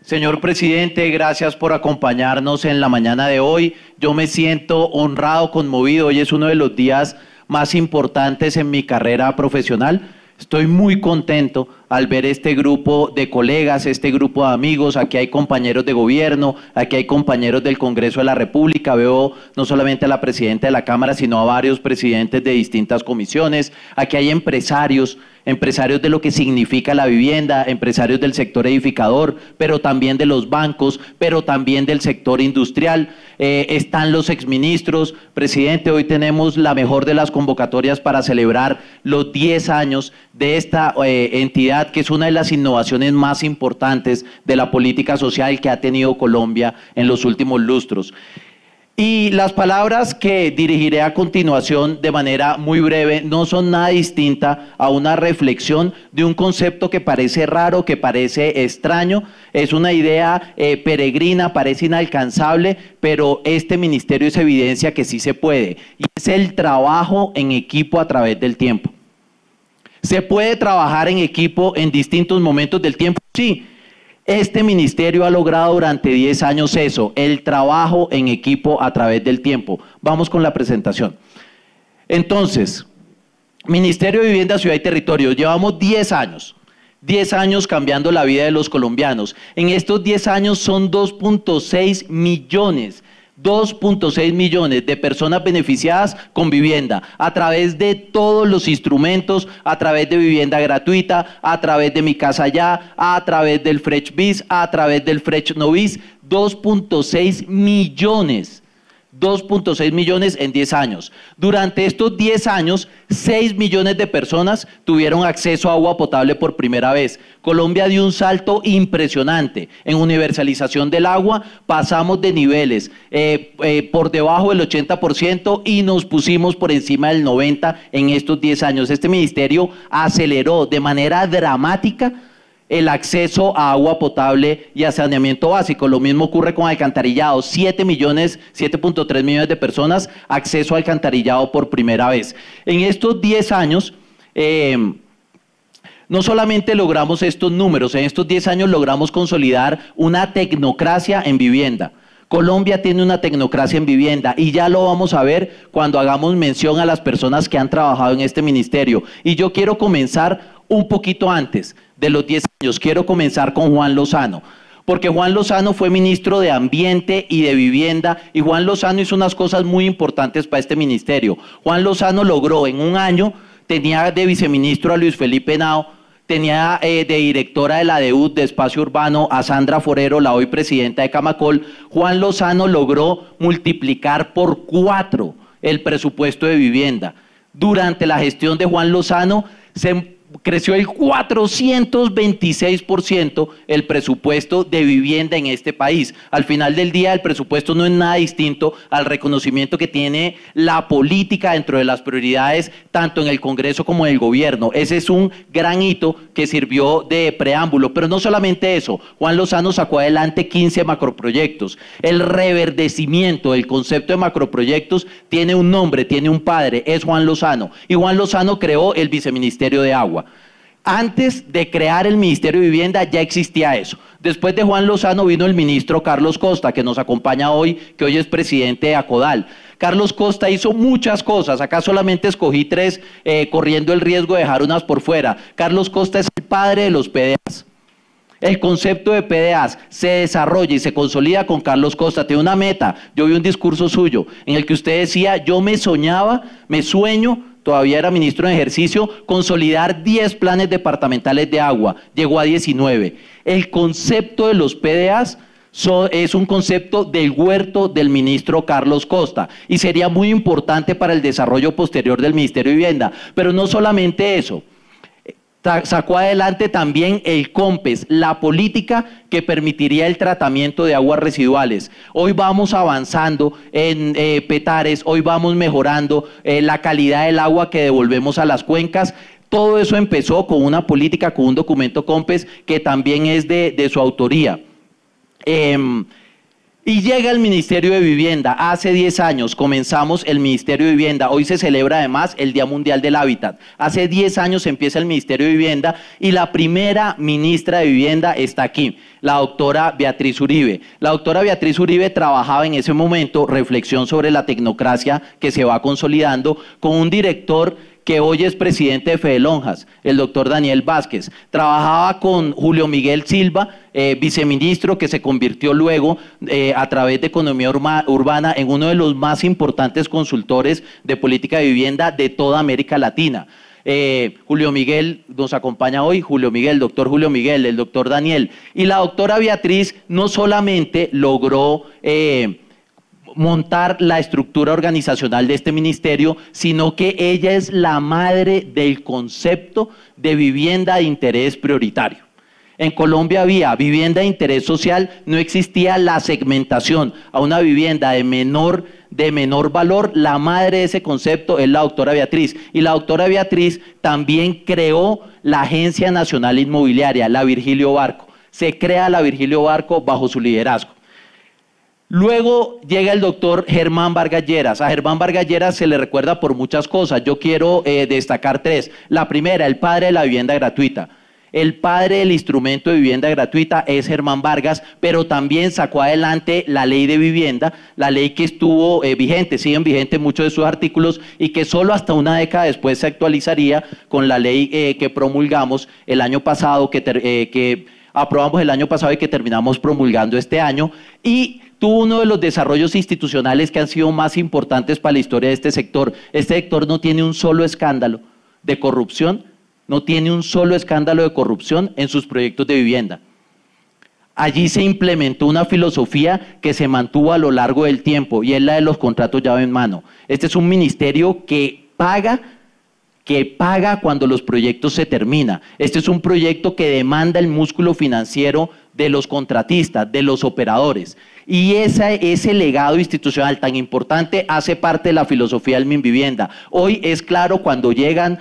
Señor presidente, gracias por acompañarnos en la mañana de hoy. Yo me siento honrado, conmovido. Hoy es uno de los días más importantes en mi carrera profesional. Estoy muy contento al ver este grupo de colegas, este grupo de amigos. Aquí hay compañeros de gobierno, aquí hay compañeros del Congreso de la República. Veo no solamente a la presidenta de la Cámara, sino a varios presidentes de distintas comisiones. Aquí hay empresarios de lo que significa la vivienda, empresarios del sector edificador, pero también de los bancos, pero también del sector industrial. Están los exministros. Presidente, hoy tenemos la mejor de las convocatorias para celebrar los 10 años de esta entidad, que es una de las innovaciones más importantes de la política social que ha tenido Colombia en los últimos lustros. Y las palabras que dirigiré a continuación de manera muy breve no son nada distinta a una reflexión de un concepto que parece raro, que parece extraño, es una idea peregrina, parece inalcanzable, pero este ministerio es evidencia que sí se puede, y es el trabajo en equipo a través del tiempo. ¿Se puede trabajar en equipo en distintos momentos del tiempo? Sí. Este ministerio ha logrado durante 10 años eso, el trabajo en equipo a través del tiempo. Vamos con la presentación. Entonces, Ministerio de Vivienda, Ciudad y Territorio, llevamos 10 años cambiando la vida de los colombianos. En estos 10 años son 2.6 millones de personas beneficiadas con vivienda a través de todos los instrumentos, a través de vivienda gratuita, a través de Mi Casa Ya, a través del Frech Bis, a través del Frech No Bis. 2.6 millones en 10 años. Durante estos 10 años, 6 millones de personas tuvieron acceso a agua potable por primera vez. Colombia dio un salto impresionante en universalización del agua. Pasamos de niveles por debajo del 80% y nos pusimos por encima del 90% en estos 10 años. Este ministerio aceleró de manera dramática el acceso a agua potable y a saneamiento básico. Lo mismo ocurre con alcantarillado. 7.3 millones de personas acceso a alcantarillado por primera vez. En estos 10 años, no solamente logramos estos números, en estos 10 años logramos consolidar una tecnocracia en vivienda. Colombia tiene una tecnocracia en vivienda y ya lo vamos a ver cuando hagamos mención a las personas que han trabajado en este ministerio. Y yo quiero comenzar un poquito antes de los 10 años, quiero comenzar con Juan Lozano, porque Juan Lozano fue ministro de Ambiente y de Vivienda, y Juan Lozano hizo unas cosas muy importantes para este ministerio. Juan Lozano logró en un año, tenía de viceministro a Luis Felipe Henao, tenía de directora de la DEUD de Espacio Urbano a Sandra Forero, la hoy presidenta de Camacol. Juan Lozano logró multiplicar por 4 el presupuesto de vivienda. Durante la gestión de Juan Lozano creció el 426% el presupuesto de vivienda en este país. Al final del día, el presupuesto no es nada distinto al reconocimiento que tiene la política dentro de las prioridades, tanto en el Congreso como en el gobierno. Ese es un gran hito que sirvió de preámbulo, pero no solamente eso. Juan Lozano sacó adelante 15 macroproyectos. El reverdecimiento del concepto de macroproyectos tiene un nombre, tiene un padre, es Juan Lozano. Y Juan Lozano creó el Viceministerio de Agua. Antes de crear el Ministerio de Vivienda ya existía eso. Después de Juan Lozano vino el ministro Carlos Costa, que nos acompaña hoy, que hoy es presidente de Acodal. Carlos Costa hizo muchas cosas, acá solamente escogí 3, corriendo el riesgo de dejar unas por fuera. Carlos Costa es el padre de los PDAs. El concepto de PDAs se desarrolla y se consolida con Carlos Costa. Tiene una meta. Yo vi un discurso suyo en el que usted decía, yo me sueño, todavía era ministro en ejercicio, consolidar 10 planes departamentales de agua. Llegó a 19. El concepto de los PDAs es un concepto del huerto del ministro Carlos Costa y sería muy importante para el desarrollo posterior del Ministerio de Vivienda. Pero no solamente eso. Sacó adelante también el COMPES, la política que permitiría el tratamiento de aguas residuales. Hoy vamos avanzando en Petares, hoy vamos mejorando la calidad del agua que devolvemos a las cuencas. Todo eso empezó con una política, con un documento COMPES que también es de su autoría. Y llega el Ministerio de Vivienda. Hace 10 años comenzamos el Ministerio de Vivienda. Hoy se celebra además el Día Mundial del Hábitat. Hace 10 años empieza el Ministerio de Vivienda y la primera ministra de Vivienda está aquí, la doctora Beatriz Uribe. La doctora Beatriz Uribe trabajaba en ese momento, reflexión sobre la tecnocracia que se va consolidando, con un director que hoy es presidente de Fedelonjas, el doctor Daniel Vázquez. Trabajaba con Julio Miguel Silva, viceministro, que se convirtió luego a través de Economía Urbana en uno de los más importantes consultores de política de vivienda de toda América Latina. Julio Miguel nos acompaña hoy, doctor Julio Miguel, el doctor Daniel. Y la doctora Beatriz no solamente logró montar la estructura organizacional de este ministerio, sino que ella es la madre del concepto de vivienda de interés prioritario. En Colombia había vivienda de interés social, no existía la segmentación a una vivienda de menor valor. La madre de ese concepto es la doctora Beatriz, y la doctora Beatriz también creó la Agencia Nacional Inmobiliaria, la Virgilio Barco. Se crea la Virgilio Barco bajo su liderazgo. Luego llega el doctor Germán Vargas Lleras. A Germán Vargas Lleras se le recuerda por muchas cosas. Yo quiero destacar tres. La primera, el padre de la vivienda gratuita. El padre del instrumento de vivienda gratuita es Germán Vargas, pero también sacó adelante la ley de vivienda, la ley que estuvo vigente, siguen vigentes muchos de sus artículos y que solo hasta una década después se actualizaría con la ley que promulgamos el año pasado, que aprobamos el año pasado y que terminamos promulgando este año, y tuvo uno de los desarrollos institucionales que han sido más importantes para la historia de este sector. Este sector no tiene un solo escándalo de corrupción, en sus proyectos de vivienda. Allí se implementó una filosofía que se mantuvo a lo largo del tiempo y es la de los contratos llave en mano. Este es un ministerio que paga cuando los proyectos se terminan. Este es un proyecto que demanda el músculo financiero de los contratistas, de los operadores. Y ese legado institucional tan importante hace parte de la filosofía del Minvivienda. Hoy es claro, cuando llegan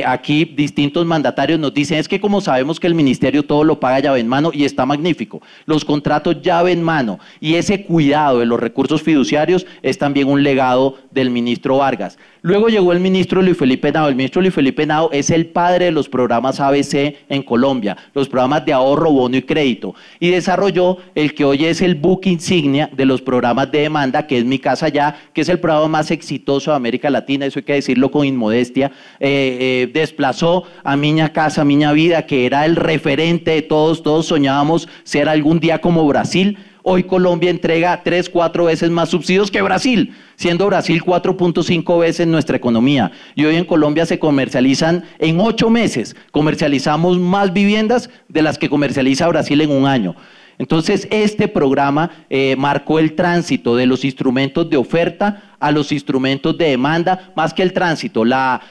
aquí distintos mandatarios, nos dicen, es que como sabemos que el ministerio todo lo paga llave en mano, y está magnífico. Los contratos llave en mano y ese cuidado de los recursos fiduciarios es también un legado del ministro Vargas. Luego llegó el ministro Luis Felipe Henao. El ministro Luis Felipe Henao es el padre de los programas ABC en Colombia, los programas de ahorro, bono y crédito, y desarrolló el que hoy es el buque insignia de los programas de demanda, que es Mi Casa Ya, que es el programa más exitoso de América Latina, eso hay que decirlo con inmodestia. Desplazó a Miña Casa, Miña Vida, que era el referente de todos soñábamos ser algún día como Brasil. Hoy Colombia entrega 3, 4 veces más subsidios que Brasil, siendo Brasil 4.5 veces nuestra economía. Y hoy en Colombia se comercializan en 8 meses, comercializamos más viviendas de las que comercializa Brasil en un año. Entonces, este programa marcó el tránsito de los instrumentos de oferta a los instrumentos de demanda, más que el tránsito, la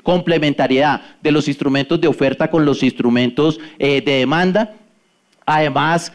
complementariedad de los instrumentos de oferta con los instrumentos de demanda. Además,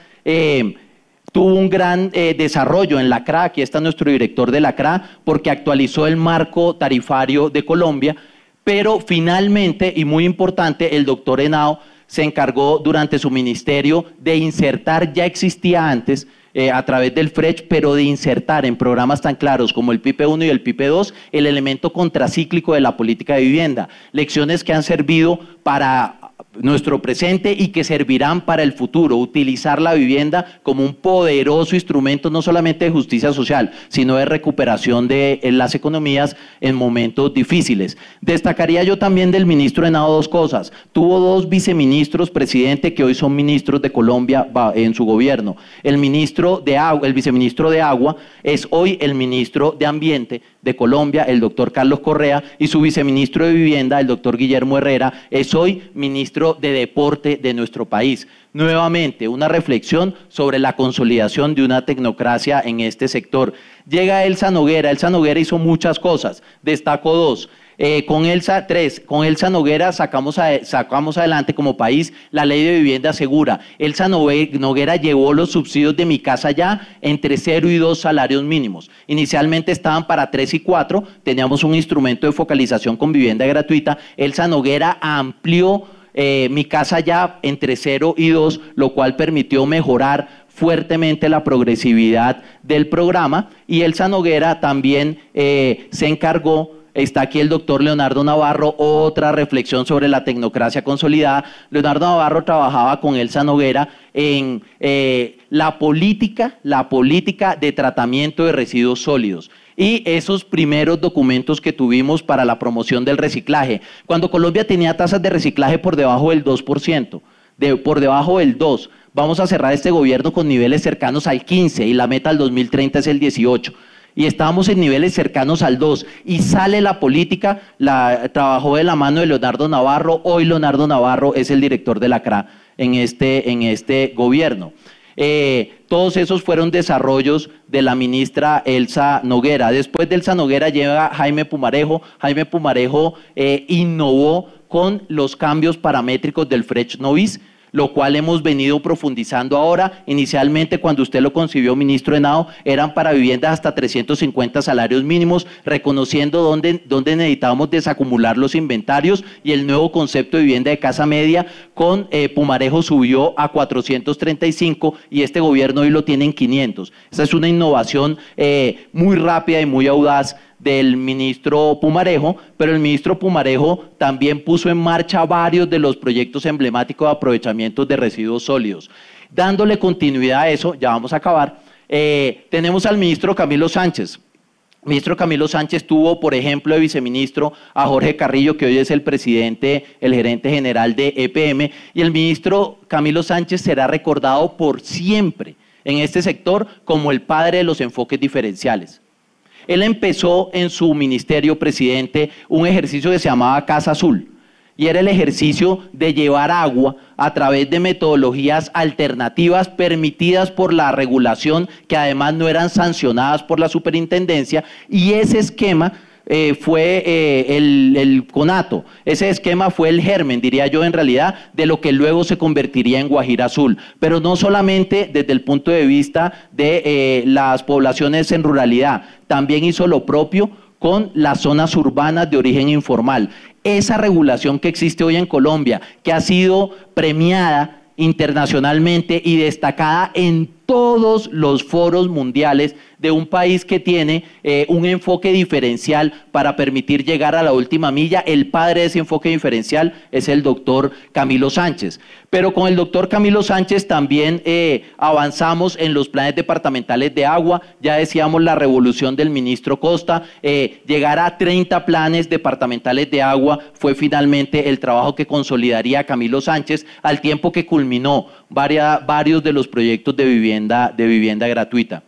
tuvo un gran desarrollo en la CRA, aquí está nuestro director de la CRA, porque actualizó el marco tarifario de Colombia, pero finalmente, y muy importante, el doctor Henao se encargó durante su ministerio de insertar, ya existía antes, a través del FRECH, pero de insertar en programas tan claros como el PIPE 1 y el PIPE 2 el elemento contracíclico de la política de vivienda, lecciones que han servido para nuestro presente y que servirán para el futuro, utilizar la vivienda como un poderoso instrumento no solamente de justicia social, sino de recuperación de las economías en momentos difíciles. Destacaría yo también del ministro Henao dos cosas. Tuvo 2 viceministros, presidente, que hoy son ministros de Colombia en su gobierno. El viceministro de Agua es hoy el ministro de Ambiente de Colombia, el doctor Carlos Correa, y su viceministro de Vivienda, el doctor Guillermo Herrera, es hoy ministro de Deporte de nuestro país. Nuevamente, una reflexión sobre la consolidación de una tecnocracia en este sector. Llega Elsa Noguera hizo muchas cosas, destaco 2. Con Elsa Noguera sacamos adelante como país la ley de vivienda segura. Elsa Noguera llevó los subsidios de Mi Casa Ya entre 0 y 2 salarios mínimos. Inicialmente estaban para 3 y 4, teníamos un instrumento de focalización con vivienda gratuita. Elsa Noguera amplió Mi Casa Ya entre 0 y 2, lo cual permitió mejorar fuertemente la progresividad del programa, y Elsa Noguera también se encargó. Está aquí el doctor Leonardo Navarro, otra reflexión sobre la tecnocracia consolidada. Leonardo Navarro trabajaba con Elsa Noguera en la política de tratamiento de residuos sólidos. Y esos primeros documentos que tuvimos para la promoción del reciclaje, cuando Colombia tenía tasas de reciclaje por debajo del 2%, por debajo del 2%, vamos a cerrar este gobierno con niveles cercanos al 15% y la meta al 2030 es el 18%. Y estábamos en niveles cercanos al 2, y sale la política, trabajó de la mano de Leonardo Navarro. Hoy Leonardo Navarro es el director de la CRA en este gobierno. Todos esos fueron desarrollos de la ministra Elsa Noguera. Después de Elsa Noguera llega Jaime Pumarejo. Jaime Pumarejo innovó con los cambios paramétricos del Fresh Novis, lo cual hemos venido profundizando ahora. Inicialmente, cuando usted lo concibió, ministro Henao, eran para viviendas hasta 350 salarios mínimos, reconociendo dónde necesitábamos desacumular los inventarios, y el nuevo concepto de vivienda de casa media con Pumarejo subió a 435 y este gobierno hoy lo tiene en 500. Esa es una innovación muy rápida y muy audaz del ministro Pumarejo, pero el ministro Pumarejo también puso en marcha varios de los proyectos emblemáticos de aprovechamiento de residuos sólidos. Dándole continuidad a eso, ya vamos a acabar, tenemos al ministro Camilo Sánchez. El ministro Camilo Sánchez tuvo, por ejemplo, de viceministro a Jorge Carrillo, que hoy es el presidente, el gerente general de EPM, y el ministro Camilo Sánchez será recordado por siempre en este sector como el padre de los enfoques diferenciales. Él empezó en su ministerio, presidente, un ejercicio que se llamaba Casa Azul, y era el ejercicio de llevar agua a través de metodologías alternativas permitidas por la regulación, que además no eran sancionadas por la superintendencia, y ese esquema fue el conato. Ese esquema fue el germen, diría yo, en realidad, de lo que luego se convertiría en Guajira Azul, pero no solamente desde el punto de vista de las poblaciones en ruralidad, también hizo lo propio con las zonas urbanas de origen informal. Esa regulación que existe hoy en Colombia, que ha sido premiada internacionalmente y destacada en todos los foros mundiales, de un país que tiene un enfoque diferencial para permitir llegar a la última milla. El padre de ese enfoque diferencial es el doctor Camilo Sánchez. Pero con el doctor Camilo Sánchez también avanzamos en los planes departamentales de agua. Ya decíamos la revolución del ministro Costa. Llegar a 30 planes departamentales de agua fue finalmente el trabajo que consolidaría Camilo Sánchez, al tiempo que culminó varios de los proyectos de vivienda gratuita.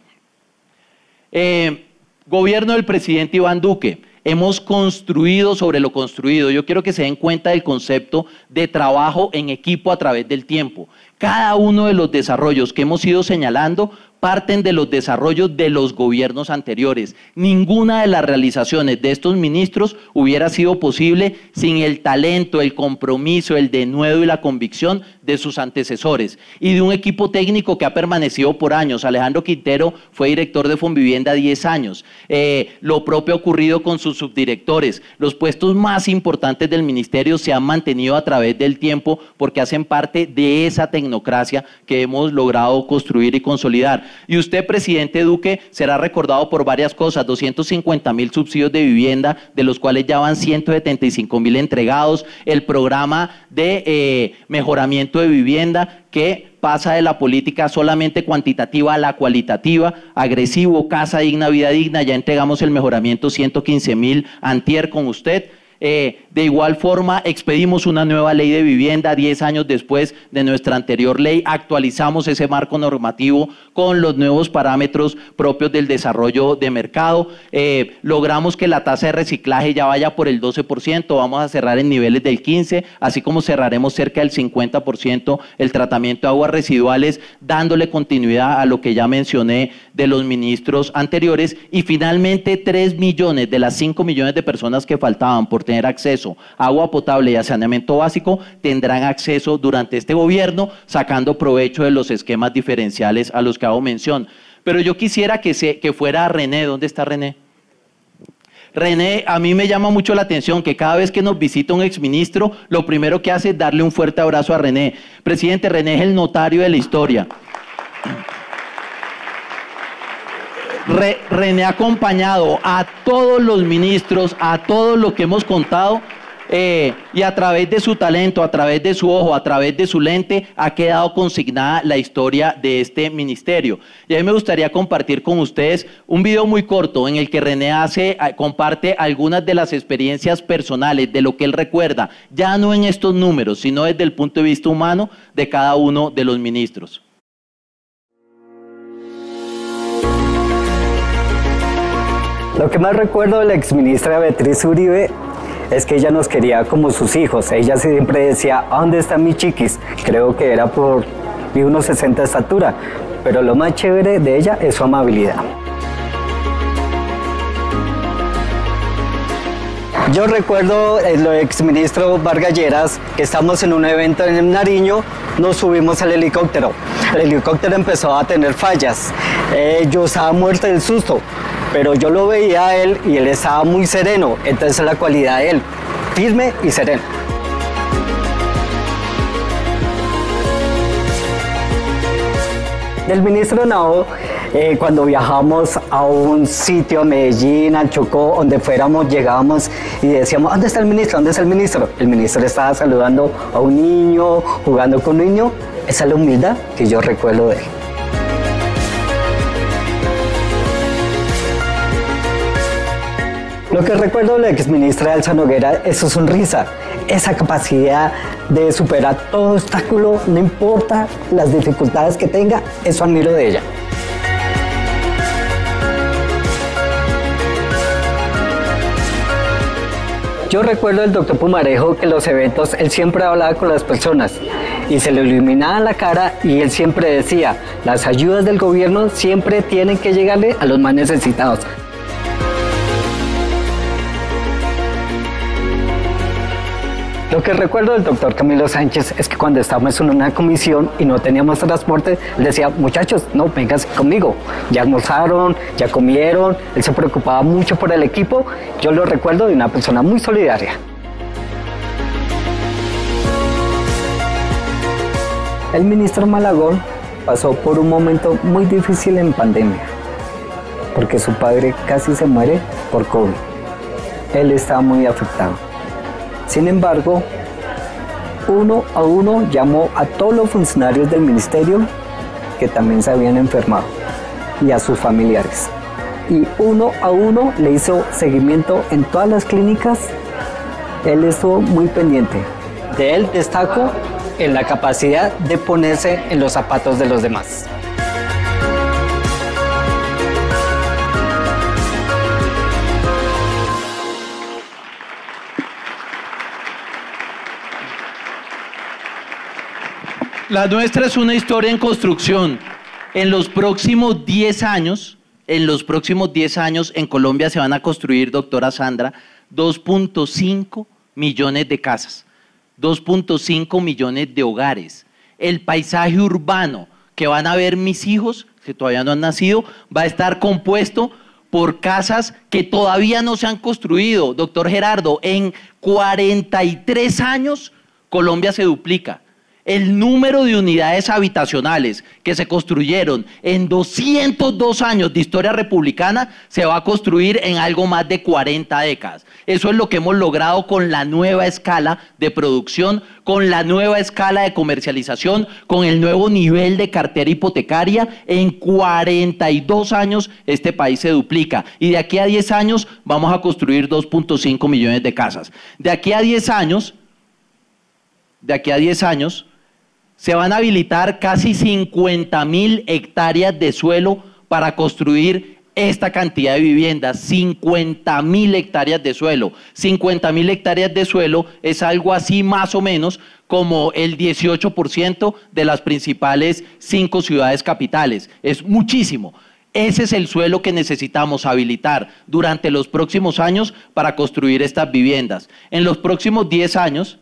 Gobierno del presidente Iván Duque. Hemos construido sobre lo construido. Yo quiero que se den cuenta del concepto de trabajo en equipo a través del tiempo. Cada uno de los desarrollos que hemos ido señalando parten de los desarrollos de los gobiernos anteriores. Ninguna de las realizaciones de estos ministros hubiera sido posible sin el talento, el compromiso, el denuedo y la convicción de sus antecesores y de un equipo técnico que ha permanecido por años. Alejandro Quintero fue director de Fonvivienda 10 años. Lo propio ha ocurrido con sus subdirectores. Los puestos más importantes del ministerio se han mantenido a través del tiempo porque hacen parte de esa tecnocracia que hemos logrado construir y consolidar. Y usted, presidente Duque, será recordado por varias cosas: 250.000 subsidios de vivienda, de los cuales ya van 175.000 entregados, el programa de mejoramiento de vivienda, que pasa de la política solamente cuantitativa a la cualitativa, agresivo, casa digna, vida digna. Ya entregamos el mejoramiento 115.000 antier con usted. De igual forma, expedimos una nueva ley de vivienda 10 años después de nuestra anterior ley. Actualizamos ese marco normativo con los nuevos parámetros propios del desarrollo de mercado. Logramos que la tasa de reciclaje ya vaya por el 12%, vamos a cerrar en niveles del 15%, así como cerraremos cerca del 50% el tratamiento de aguas residuales, dándole continuidad a lo que ya mencioné de los ministros anteriores. Y finalmente, 3 millones de las 5 millones de personas que faltaban por tener acceso a agua potable y a saneamiento básico tendrán acceso durante este gobierno, sacando provecho de los esquemas diferenciales a los que hago mención. Pero yo quisiera que fuera René. ¿Dónde está René? René, a mí me llama mucho la atención que cada vez que nos visita un exministro, lo primero que hace es darle un fuerte abrazo a René. Presidente, René es el notario de la historia. René ha acompañado a todos los ministros, a todos los que hemos contado, y a través de su talento, a través de su ojo, a través de su lente, ha quedado consignada la historia de este ministerio. Y a mí me gustaría compartir con ustedes un video muy corto en el que René comparte algunas de las experiencias personales, de lo que él recuerda, ya no en estos números, sino desde el punto de vista humano de cada uno de los ministros. Lo que más recuerdo de la exministra Beatriz Uribe es que ella nos quería como sus hijos. Ella siempre decía, ¿a dónde están mis chiquis? Creo que era por 1,60 de estatura, pero lo más chévere de ella es su amabilidad. Yo recuerdo el exministro Vargas Lleras, que estamos en un evento en Nariño, nos subimos al helicóptero. El helicóptero empezó a tener fallas. Yo estaba muerto del susto, pero yo lo veía a él y él estaba muy sereno. Entonces la cualidad de él, firme y sereno. Del ministro Nao, cuando viajamos a un sitio, a Medellín, al Chocó, donde fuéramos, llegábamos y decíamos, ¿dónde está el ministro? ¿Dónde está el ministro? El ministro estaba saludando a un niño, jugando con un niño. Esa es la humildad que yo recuerdo de él. Lo que recuerdo de la exministra Elsa Noguera es su sonrisa, esa capacidad de superar todo obstáculo, no importa las dificultades que tenga, eso admiro de ella. Yo recuerdo del doctor Pumarejo que en los eventos él siempre hablaba con las personas y se le iluminaba la cara y él siempre decía, las ayudas del gobierno siempre tienen que llegarle a los más necesitados. Lo que recuerdo del doctor Camilo Sánchez es que cuando estábamos en una comisión y no teníamos transporte, él decía, muchachos, no, vénganse conmigo. Ya almorzaron, ya comieron, él se preocupaba mucho por el equipo. Yo lo recuerdo de una persona muy solidaria. El ministro Malagón pasó por un momento muy difícil en pandemia, porque su padre casi se muere por COVID. Él estaba muy afectado. Sin embargo, uno a uno llamó a todos los funcionarios del ministerio que también se habían enfermado y a sus familiares. Y uno a uno le hizo seguimiento en todas las clínicas. Él estuvo muy pendiente. De él destaco en la capacidad de ponerse en los zapatos de los demás. La nuestra es una historia en construcción. En los próximos 10 años en Colombia se van a construir, doctora Sandra, 2.5 millones de casas, 2.5 millones de hogares. El paisaje urbano que van a ver mis hijos, que todavía no han nacido, va a estar compuesto por casas que todavía no se han construido. Doctor Gerardo, en 43 años Colombia se duplica. El número de unidades habitacionales que se construyeron en 202 años de historia republicana se va a construir en algo más de 40 décadas. Eso es lo que hemos logrado con la nueva escala de producción, con la nueva escala de comercialización, con el nuevo nivel de cartera hipotecaria. En 42 años este país se duplica y de aquí a 10 años vamos a construir 2.5 millones de casas. De aquí a 10 años se van a habilitar casi 50.000 hectáreas de suelo para construir esta cantidad de viviendas. 50.000 hectáreas de suelo. 50.000 hectáreas de suelo es algo así más o menos como el 18% de las principales 5 ciudades capitales. Es muchísimo. Ese es el suelo que necesitamos habilitar durante los próximos años para construir estas viviendas. En los próximos 10 años,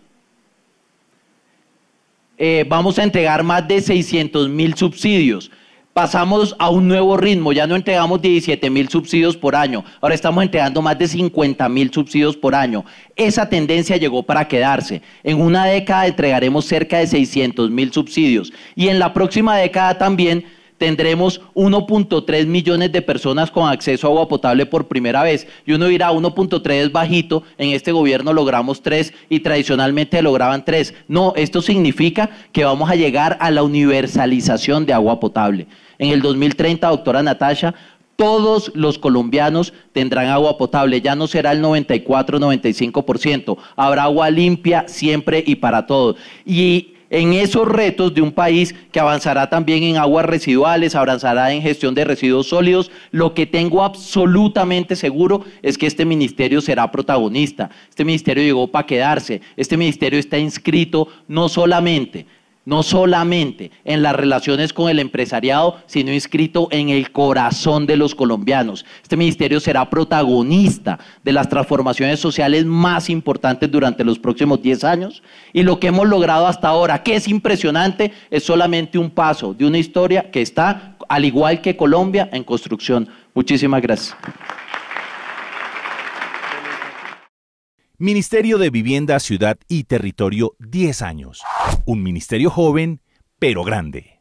vamos a entregar más de 600.000 subsidios. Pasamos a un nuevo ritmo, ya no entregamos 17.000 subsidios por año, ahora estamos entregando más de 50.000 subsidios por año. Esa tendencia llegó para quedarse. En una década entregaremos cerca de 600.000 subsidios y en la próxima década también tendremos 1.3 millones de personas con acceso a agua potable por primera vez. Y uno dirá, 1.3 es bajito, en este gobierno logramos 3 y tradicionalmente lograban 3. No, esto significa que vamos a llegar a la universalización de agua potable. En el 2030, doctora Natasha, todos los colombianos tendrán agua potable, ya no será el 94-95%, habrá agua limpia siempre y para todos. Y en esos retos de un país que avanzará también en aguas residuales, avanzará en gestión de residuos sólidos, lo que tengo absolutamente seguro es que este ministerio será protagonista. Este ministerio llegó para quedarse, este ministerio está inscrito no solamente en las relaciones con el empresariado, sino inscrito en el corazón de los colombianos. Este ministerio será protagonista de las transformaciones sociales más importantes durante los próximos 10 años, y lo que hemos logrado hasta ahora, que es impresionante, es solamente un paso de una historia que está, al igual que Colombia, en construcción. Muchísimas gracias. Ministerio de Vivienda, Ciudad y Territorio, 10 años. Un ministerio joven, pero grande.